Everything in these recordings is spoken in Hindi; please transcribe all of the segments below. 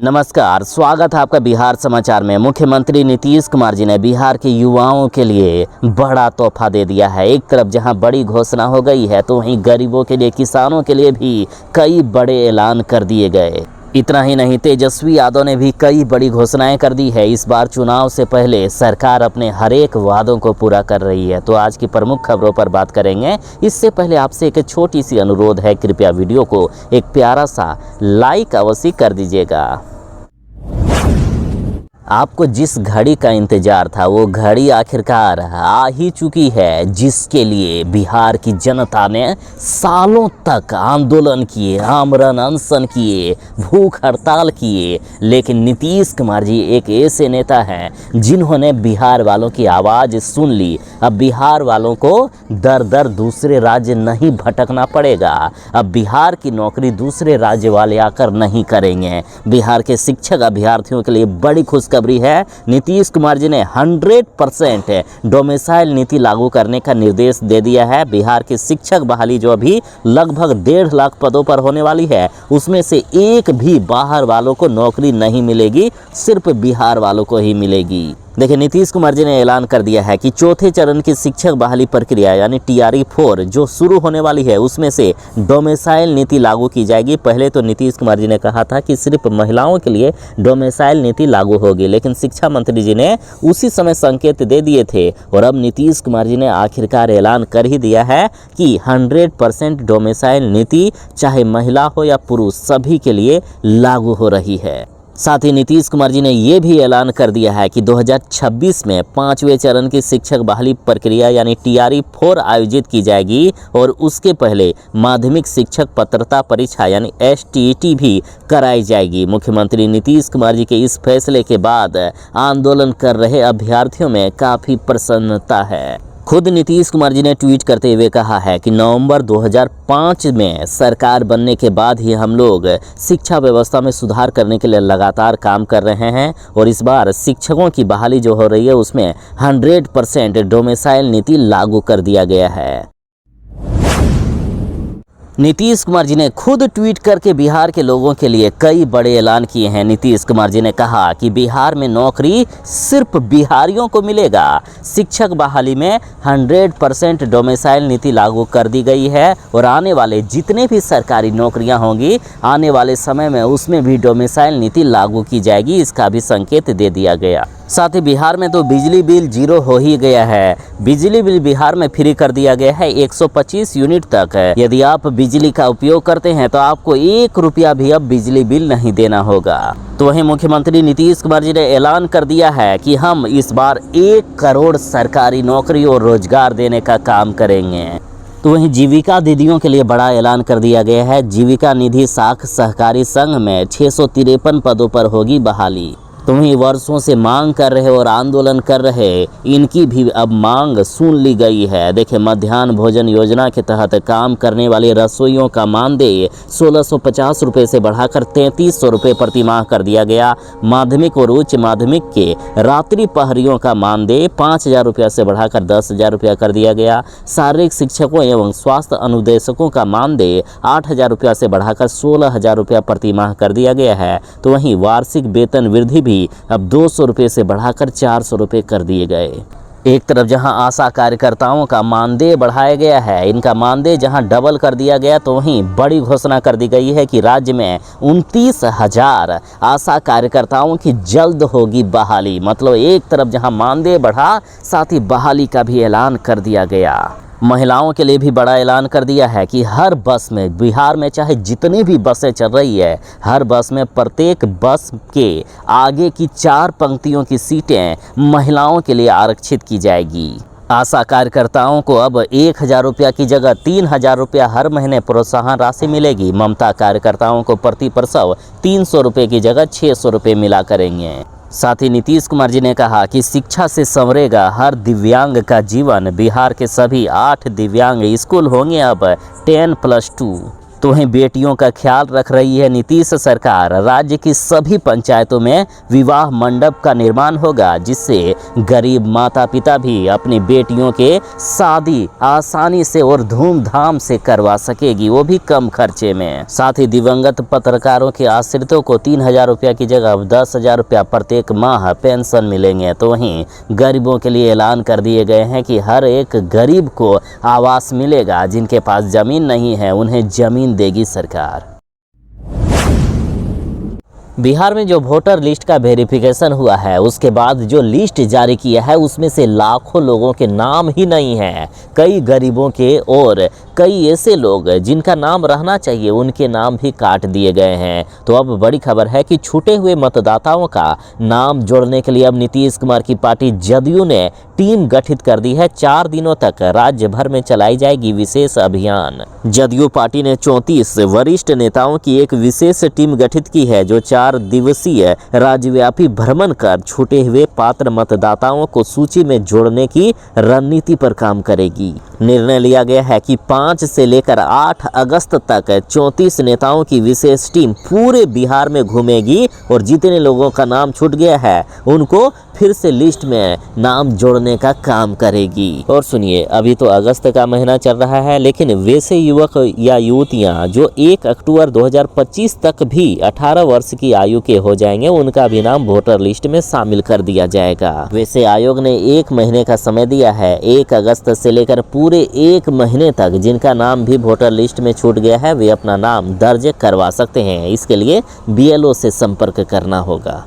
नमस्कार, स्वागत है आपका बिहार समाचार में। मुख्यमंत्री नीतीश कुमार जी ने बिहार के युवाओं के लिए बड़ा तोहफा दे दिया है। एक तरफ जहां बड़ी घोषणा हो गई है तो वहीं गरीबों के लिए, किसानों के लिए भी कई बड़े ऐलान कर दिए गए। इतना ही नहीं, तेजस्वी यादव ने भी कई बड़ी घोषणाएं कर दी है। इस बार चुनाव से पहले सरकार अपने हर एक वादों को पूरा कर रही है। तो आज की प्रमुख खबरों पर बात करेंगे। इससे पहले आपसे एक छोटी सी अनुरोध है, कृपया वीडियो को एक प्यारा सा लाइक अवश्य कर दीजिएगा। आपको जिस घड़ी का इंतजार था वो घड़ी आखिरकार आ ही चुकी है, जिसके लिए बिहार की जनता ने सालों तक आंदोलन किए, आमरण अनशन किए, भूख हड़ताल किए। लेकिन नीतीश कुमार जी एक ऐसे नेता हैं जिन्होंने बिहार वालों की आवाज़ सुन ली। अब बिहार वालों को दर दर दूसरे राज्य नहीं भटकना पड़ेगा। अब बिहार की नौकरी दूसरे राज्य वाले आकर नहीं करेंगे। बिहार के शिक्षक अभ्यर्थियों के लिए बड़ी खुशखबरी है। नीतीश कुमार जी ने 100% डोमिसाइल नीति लागू करने का निर्देश दे दिया है। बिहार की शिक्षक बहाली जो अभी लगभग 1.5 लाख पदों पर होने वाली है, उसमें से एक भी बाहर वालों को नौकरी नहीं मिलेगी, सिर्फ बिहार वालों को ही मिलेगी। देखिए, नीतीश कुमार जी ने ऐलान कर दिया है कि चौथे चरण की शिक्षक बहाली प्रक्रिया यानी TRE-4 जो शुरू होने वाली है, उसमें से डोमिसाइल नीति लागू की जाएगी। पहले तो नीतीश कुमार जी ने कहा था कि सिर्फ महिलाओं के लिए डोमिसाइल नीति लागू होगी, लेकिन शिक्षा मंत्री जी ने उसी समय संकेत दे दिए थे और अब नीतीश कुमार जी ने आखिरकार ऐलान कर ही दिया है कि 100% डोमिसाइल नीति चाहे महिला हो या पुरुष सभी के लिए लागू हो रही है। साथ ही नीतीश कुमार जी ने ये भी ऐलान कर दिया है कि 2026 में 5वें चरण की शिक्षक बहाली प्रक्रिया यानी TRE-4 आयोजित की जाएगी और उसके पहले माध्यमिक शिक्षक पात्रता परीक्षा यानी STET भी कराई जाएगी। मुख्यमंत्री नीतीश कुमार जी के इस फैसले के बाद आंदोलन कर रहे अभ्यर्थियों में काफ़ी प्रसन्नता है। खुद नीतीश कुमार जी ने ट्वीट करते हुए कहा है कि नवंबर 2005 में सरकार बनने के बाद ही हम लोग शिक्षा व्यवस्था में सुधार करने के लिए लगातार काम कर रहे हैं और इस बार शिक्षकों की बहाली जो हो रही है उसमें 100% डोमिसाइल नीति लागू कर दिया गया है। नीतीश कुमार जी ने खुद ट्वीट करके बिहार के लोगों के लिए कई बड़े ऐलान किए हैं। नीतीश कुमार जी ने कहा कि बिहार में नौकरी सिर्फ बिहारियों को मिलेगा। शिक्षक बहाली में 100% डोमिसाइल नीति लागू कर दी गई है और आने वाले जितने भी सरकारी नौकरियां होंगी आने वाले समय में उसमें भी डोमिसाइल नीति लागू की जाएगी, इसका भी संकेत दे दिया गया। साथ ही बिहार में तो बिजली बिल 0 हो ही गया है। बिजली बिल बिहार में फ्री कर दिया गया है 125 यूनिट तक। यदि आप बिजली का उपयोग करते हैं तो आपको 1 रुपया भी अब बिजली बिल नहीं देना होगा। तो वहीं मुख्यमंत्री नीतीश कुमार जी ने ऐलान कर दिया है कि हम इस बार 1 करोड़ सरकारी नौकरी और रोजगार देने का काम करेंगे। तो वहीं जीविका दीदियों के लिए बड़ा ऐलान कर दिया गया है। जीविका निधि शाख सहकारी संघ में 653 पदों पर होगी बहाली। तो वहीं वर्षों से मांग कर रहे और आंदोलन कर रहे इनकी भी अब मांग सुन ली गई है। देखिए, मध्याह्न भोजन योजना के तहत काम करने वाले रसोइयों का मानदेय 1650 रुपये से बढ़ाकर 3300 रुपये प्रति माह कर दिया गया। माध्यमिक और उच्च माध्यमिक के रात्रि प्रहरियों का मानदेय 5000 रुपया से बढ़ाकर 10,000 रुपया कर दिया गया। शारीरिक शिक्षकों एवं स्वास्थ्य अनुदेशकों का मानदेय 8000 रुपया से बढ़ाकर 16,000 रुपया प्रति माह कर दिया गया है। तो वहीं वार्षिक वेतन वृद्धि भी अब 200 रुपये से बढ़ाकर 400 रुपये कर दिए गए। एक तरफ जहां आशा कार्यकर्ताओं का मानदेय बढ़ाया गया है, इनका मानदेय जहां डबल कर दिया गया, तो वहीं बड़ी घोषणा कर दी गई है कि राज्य में 29,000 आशा कार्यकर्ताओं की जल्द होगी बहाली। मतलब एक तरफ जहां मानदेय बढ़ा, साथ ही बहाली का भी ऐलान कर दिया गया। महिलाओं के लिए भी बड़ा ऐलान कर दिया है कि हर बस में, बिहार में चाहे जितनी भी बसें चल रही है, हर बस में प्रत्येक बस के आगे की 4 पंक्तियों की सीटें महिलाओं के लिए आरक्षित की जाएगी। आशा कार्यकर्ताओं को अब 1,000 रुपया की जगह 3,000 रुपया हर महीने प्रोत्साहन राशि मिलेगी। ममता कार्यकर्ताओं को प्रति प्रसव 300 रुपये की जगह 600 रुपये मिला करेंगे। साथ ही नीतीश कुमार जी ने कहा कि शिक्षा से संवरेगा हर दिव्यांग का जीवन। बिहार के सभी 8 दिव्यांग स्कूल होंगे अब 10+2। तो वहीं बेटियों का ख्याल रख रही है नीतीश सरकार। राज्य की सभी पंचायतों में विवाह मंडप का निर्माण होगा, जिससे गरीब माता पिता भी अपनी बेटियों के शादी आसानी से और धूमधाम से करवा सकेगी, वो भी कम खर्चे में। साथ ही दिवंगत पत्रकारों के आश्रितों को 3,000 रुपया की जगह 10,000 रुपया प्रत्येक माह पेंशन मिलेंगे। तो वहीं गरीबों के लिए ऐलान कर दिए गए हैं कि हर एक गरीब को आवास मिलेगा। जिनके पास जमीन नहीं है उन्हें जमीन देगी सरकार। बिहार में जो वोटर लिस्ट का वेरिफिकेशन हुआ है, उसके बाद जो लिस्ट जारी किया है उसमें से लाखों लोगों के नाम ही नहीं है। कई गरीबों के और कई ऐसे लोग जिनका नाम रहना चाहिए उनके नाम भी काट दिए गए हैं। तो अब बड़ी खबर है कि छूटे हुए मतदाताओं का नाम जोड़ने के लिए अब नीतीश कुमार की पार्टी जदयू ने टीम गठित कर दी है। 4 दिनों तक राज्य भर में चलाई जाएगी विशेष अभियान। जदयू पार्टी ने 34 वरिष्ठ नेताओं की एक विशेष टीम गठित की है, जो 4 दिवसीय राज्यव्यापी भ्रमण कर छूटे हुए पात्र मतदाताओं को सूची में जोड़ने की रणनीति पर काम करेगी। निर्णय लिया गया है कि 5 से लेकर 8 अगस्त तक 34 नेताओं की विशेष टीम पूरे बिहार में घूमेगी और जितने लोगों का नाम छूट गया है उनको फिर से लिस्ट में नाम जोड़ने का काम करेगी। और सुनिए, अभी तो अगस्त का महीना चल रहा है, लेकिन वैसे युवक या युवतियां जो 1 अक्टूबर 2025 तक भी 18 वर्ष की आयु के हो जाएंगे, उनका भी नाम वोटर लिस्ट में शामिल कर दिया जाएगा। वैसे आयोग ने 1 महीने का समय दिया है। 1 अगस्त से लेकर पूरे 1 महीने तक जिनका नाम भी वोटर लिस्ट में छूट गया है वे अपना नाम दर्ज करवा सकते हैं। इसके लिए BLO से संपर्क करना होगा।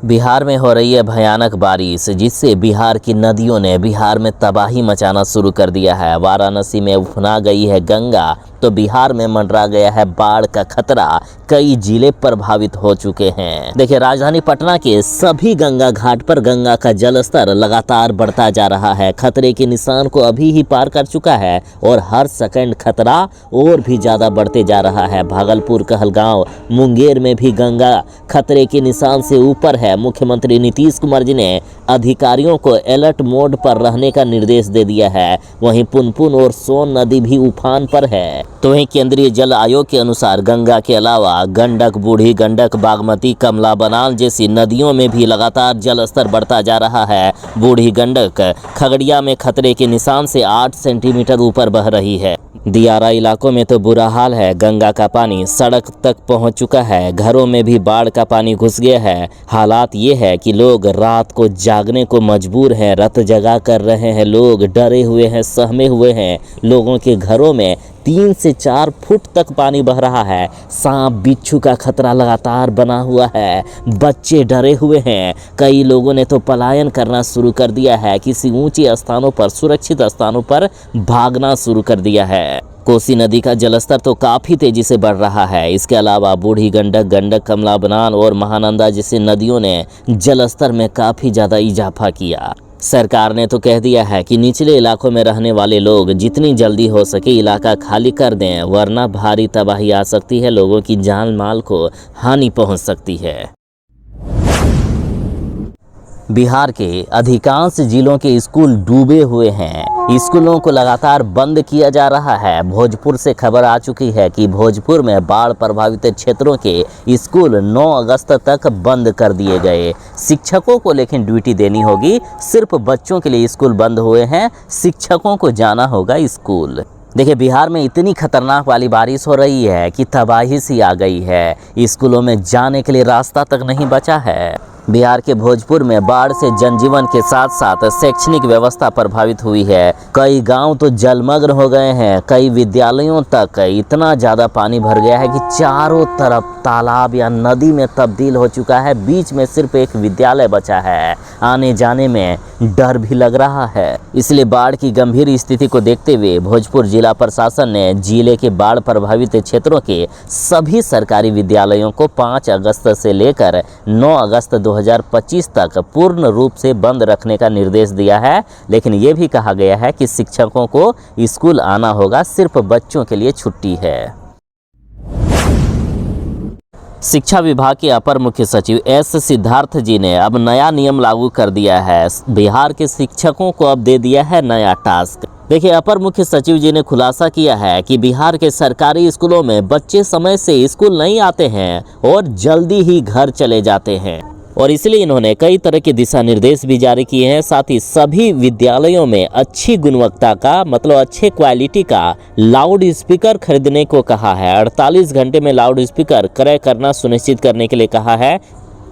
बिहार में हो रही है भयानक बारिश, जिससे बिहार की नदियों ने बिहार में तबाही मचाना शुरू कर दिया है। वाराणसी में उफना गई है गंगा, तो बिहार में मंडरा गया है बाढ़ का खतरा। कई जिले प्रभावित हो चुके हैं। देखिए, राजधानी पटना के सभी गंगा घाट पर गंगा का जलस्तर लगातार बढ़ता जा रहा है। खतरे के निशान को अभी ही पार कर चुका है और हर सेकंड खतरा और भी ज्यादा बढ़ते जा रहा है। भागलपुर, कहलगांव, मुंगेर में भी गंगा खतरे के निशान से ऊपर है। मुख्यमंत्री नीतीश कुमार जी ने अधिकारियों को अलर्ट मोड पर रहने का निर्देश दे दिया है। वहीं पुनपुन और सोन नदी भी उफान पर है। तो वहीं केंद्रीय जल आयोग के अनुसार गंगा के अलावा गंडक, बूढ़ी गंडक, बागमती, कमला बलान जैसी नदियों में भी लगातार जलस्तर बढ़ता जा रहा है। बूढ़ी गंडक खगड़िया में खतरे के निशान से 8 सेंटीमीटर ऊपर बह रही है। दियारा इलाकों में तो बुरा हाल है। गंगा का पानी सड़क तक पहुंच चुका है। घरों में भी बाढ़ का पानी घुस गया है। हालात ये है कि लोग रात को जागने को मजबूर हैं। रात जगा कर रहे हैं, लोग डरे हुए हैं, सहमे हुए हैं। लोगों के घरों में 3 से 4 फुट तक पानी बह रहा है। सांप बिच्छू का खतरा लगातार बना हुआ है। बच्चे डरे हुए हैं। कई लोगों ने तो पलायन करना शुरू कर दिया है। किसी ऊंचे स्थानों पर, सुरक्षित स्थानों पर भागना शुरू कर दिया है। कोसी नदी का जलस्तर तो काफ़ी तेजी से बढ़ रहा है। इसके अलावा बूढ़ी गंडक, गंडक, कमला बलान और महानंदा जैसी नदियों ने जलस्तर में काफ़ी ज़्यादा इजाफा किया। सरकार ने तो कह दिया है कि निचले इलाकों में रहने वाले लोग जितनी जल्दी हो सके इलाका खाली कर दें, वरना भारी तबाही आ सकती है। लोगों की जान माल को हानि पहुंच सकती है। बिहार के अधिकांश जिलों के स्कूल डूबे हुए हैं। स्कूलों को लगातार बंद किया जा रहा है। भोजपुर से खबर आ चुकी है कि भोजपुर में बाढ़ प्रभावित क्षेत्रों के स्कूल 9 अगस्त तक बंद कर दिए गए। शिक्षकों को लेकिन ड्यूटी देनी होगी। सिर्फ बच्चों के लिए स्कूल बंद हुए हैं, शिक्षकों को जाना होगा स्कूल। देखिए, बिहार में इतनी खतरनाक वाली बारिश हो रही है कि तबाही सी आ गई है। स्कूलों में जाने के लिए रास्ता तक नहीं बचा है। बिहार के भोजपुर में बाढ़ से जनजीवन के साथ साथ शैक्षणिक व्यवस्था प्रभावित हुई है। कई गांव तो जलमग्न हो गए हैं। कई विद्यालयों तक इतना ज़्यादा पानी भर गया है कि चारों तरफ तालाब या नदी में तब्दील हो चुका है। बीच में सिर्फ एक विद्यालय बचा है। आने जाने में डर भी लग रहा है। इसलिए बाढ़ की गंभीर स्थिति को देखते हुए भोजपुर जिला प्रशासन ने जिले के बाढ़ प्रभावित क्षेत्रों के सभी सरकारी विद्यालयों को 5 अगस्त से लेकर 9 अगस्त 2025 तक पूर्ण रूप से बंद रखने का निर्देश दिया है। लेकिन ये भी कहा गया है कि शिक्षकों को स्कूल आना होगा, सिर्फ बच्चों के लिए छुट्टी है। शिक्षा विभाग के अपर मुख्य सचिव एस सिद्धार्थ जी ने अब नया नियम लागू कर दिया है। बिहार के शिक्षकों को अब दे दिया है नया टास्क। देखिए, अपर मुख्य सचिव जी ने खुलासा किया है कि बिहार के सरकारी स्कूलों में बच्चे समय से स्कूल नहीं आते हैं और जल्दी ही घर चले जाते हैं, और इसलिए इन्होंने कई तरह के दिशा निर्देश भी जारी किए हैं। साथ ही सभी विद्यालयों में अच्छी गुणवत्ता का, मतलब अच्छे क्वालिटी का लाउड स्पीकर खरीदने को कहा है। 48 घंटे में लाउड स्पीकर क्रय करना सुनिश्चित करने के लिए कहा है।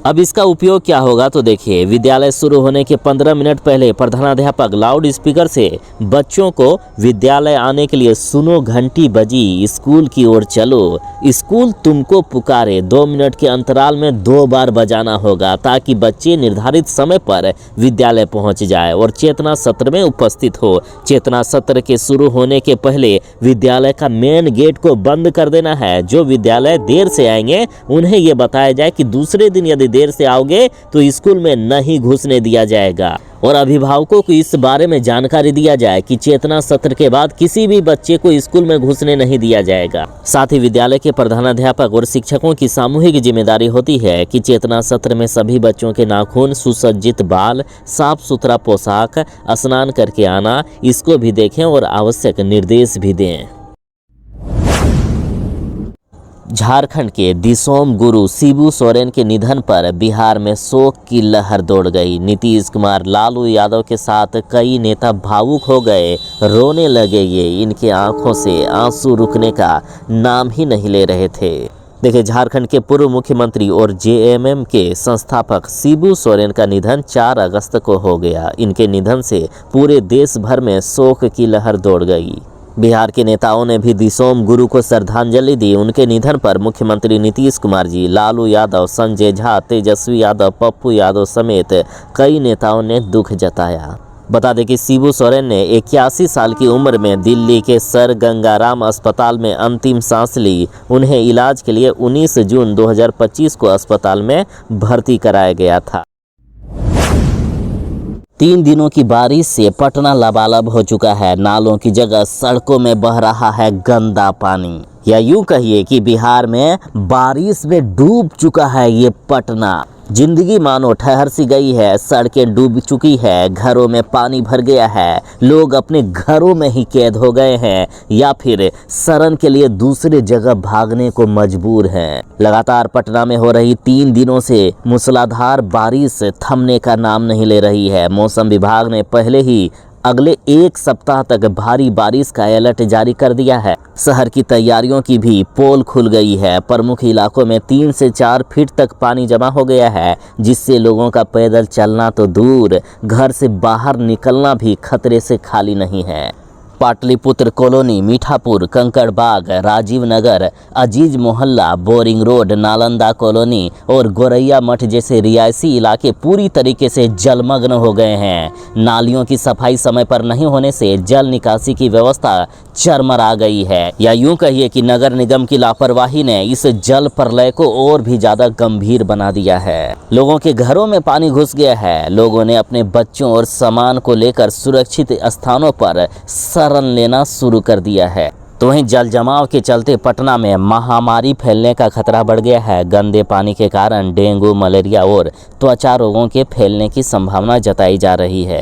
अब इसका उपयोग क्या होगा तो देखिए, विद्यालय शुरू होने के 15 मिनट पहले प्रधानाध्यापक लाउड स्पीकर से बच्चों को विद्यालय आने के लिए सुनो घंटी बजी, स्कूल की ओर चलो, स्कूल तुमको पुकारे 2 मिनट के अंतराल में 2 बार बजाना होगा ताकि बच्चे निर्धारित समय पर विद्यालय पहुंच जाए और चेतना सत्र में उपस्थित हो। चेतना सत्र के शुरू होने के पहले विद्यालय का मेन गेट को बंद कर देना है। जो विद्यालय देर से आएंगे उन्हें यह बताया जाए कि दूसरे दिन यदि देर से आओगे तो स्कूल में नहीं घुसने दिया जाएगा, और अभिभावकों को इस बारे में जानकारी दिया जाए कि चेतना सत्र के बाद किसी भी बच्चे को स्कूल में घुसने नहीं दिया जाएगा। साथ ही विद्यालय के प्रधानाध्यापक और शिक्षकों की सामूहिक जिम्मेदारी होती है कि चेतना सत्र में सभी बच्चों के नाखून, सुसज्जित बाल, साफ सुथरा पोशाक, स्नान करके आना, इसको भी देखें और आवश्यक निर्देश भी दें। झारखंड के दिसोम गुरु शिबू सोरेन के निधन पर बिहार में शोक की लहर दौड़ गई। नीतीश कुमार, लालू यादव के साथ कई नेता भावुक हो गए, रोने लगे। ये इनके आंखों से आंसू रुकने का नाम ही नहीं ले रहे थे। देखिए, झारखंड के पूर्व मुख्यमंत्री और जेएमएम के संस्थापक शिबू सोरेन का निधन 4 अगस्त को हो गया। इनके निधन से पूरे देश भर में शोक की लहर दौड़ गई। बिहार के नेताओं ने भी दिसोम गुरु को श्रद्धांजलि दी। उनके निधन पर मुख्यमंत्री नीतीश कुमार जी, लालू यादव, संजय झा, तेजस्वी यादव, पप्पू यादव समेत कई नेताओं ने दुख जताया। बता दें कि शिबू सोरेन ने 81 साल की उम्र में दिल्ली के सर गंगाराम अस्पताल में अंतिम सांस ली। उन्हें इलाज के लिए 19 जून 2025 को अस्पताल में भर्ती कराया गया था। 3 दिनों की बारिश से पटना लबालब हो चुका है। नालों की जगह सड़कों में बह रहा है गंदा पानी, या यूं कहिए कि बिहार में बारिश में डूब चुका है ये पटना। जिंदगी मानो ठहर सी गई है, सड़कें डूब चुकी है, घरों में पानी भर गया है, लोग अपने घरों में ही कैद हो गए हैं या फिर शरण के लिए दूसरे जगह भागने को मजबूर हैं। लगातार पटना में हो रही 3 दिनों से मूसलाधार बारिश थमने का नाम नहीं ले रही है। मौसम विभाग ने पहले ही अगले 1 सप्ताह तक भारी बारिश का अलर्ट जारी कर दिया है। शहर की तैयारियों की भी पोल खुल गई है। प्रमुख इलाकों में 3 से 4 फीट तक पानी जमा हो गया है, जिससे लोगों का पैदल चलना तो दूर, घर से बाहर निकलना भी खतरे से खाली नहीं है। पाटलिपुत्र कॉलोनी, मीठापुर, कंकड़बाग, राजीव नगर, अजीज मोहल्ला, बोरिंग रोड, नालंदा कॉलोनी और गोरैया मठ जैसे रिहायशी इलाके पूरी तरीके से जलमग्न हो गए हैं। नालियों की सफाई समय पर नहीं होने से जल निकासी की व्यवस्था चरमरा गई है, या यूं कहिए कि नगर निगम की लापरवाही ने इस जल प्रलय को और भी ज्यादा गंभीर बना दिया है। लोगों के घरों में पानी घुस गया है। लोगों ने अपने बच्चों और सामान को लेकर सुरक्षित स्थानों पर शरण लेना शुरू कर दिया है। तो वहीं जल जमाव के चलते पटना में महामारी फैलने का खतरा बढ़ गया है। गंदे पानी के कारण डेंगू, मलेरिया और त्वचा रोगों के फैलने की संभावना जताई जा रही है।